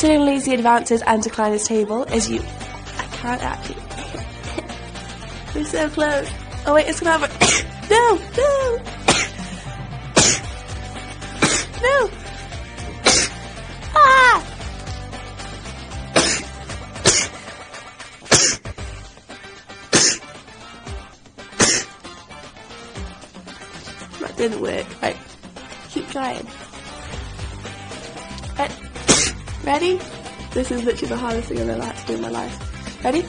Still in lazy advances and decliners table as you... I can't actually... We're so close. Oh wait, it's gonna happen. No! No! No! Ah! That didn't work. Right. Keep trying. Right. Ready? This is literally the hardest thing I've ever had to do in my life. Ready?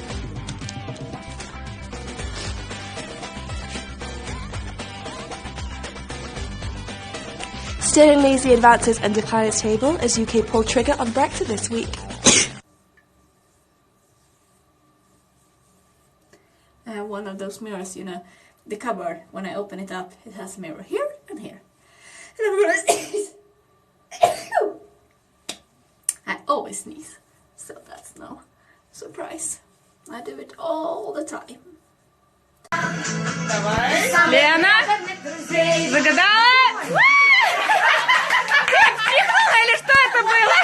Still in lazy advances and decliners table as UK pulled trigger on Brexit this week. One of those mirrors, you know, the cupboard, when I open it up, it has a mirror here and here. I always sneeze, so that's no surprise. I do it all the time. Лена, загадала? Или что это было?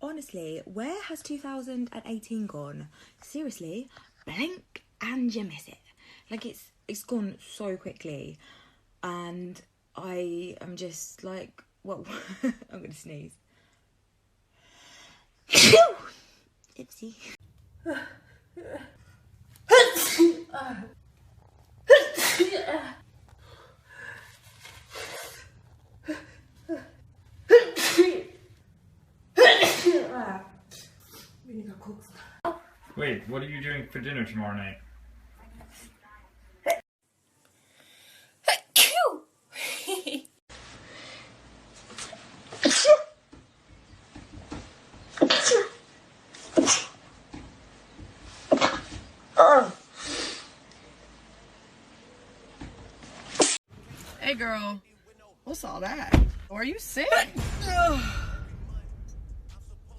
Honestly, where has 2018 gone? Seriously, blink and you miss it. Like it's gone so quickly, and I am just like, whoa, I'm gonna sneeze. Oopsie. Wait, what are you doing for dinner tomorrow night? Hey girl, what's all that? Are you sick?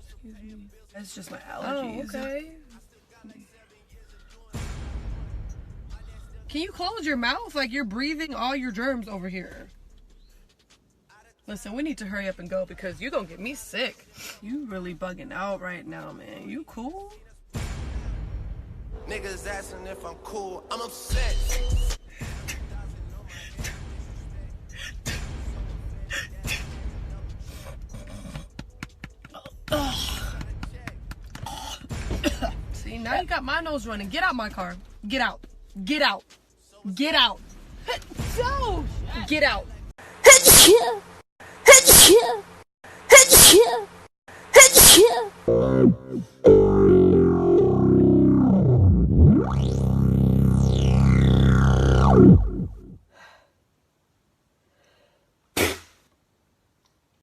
Excuse me. That's just my allergies. Oh, okay. Can you close your mouth? Like you're breathing all your germs over here. Listen, we need to hurry up and go because you're gonna get me sick. You really bugging out right now, man. You cool? Niggas asking if I'm cool. I'm upset. See, now you got my nose running. Get out my car. Get out. Get out. Get out. So, get out. Hitcha! Hitcha! Hitcha!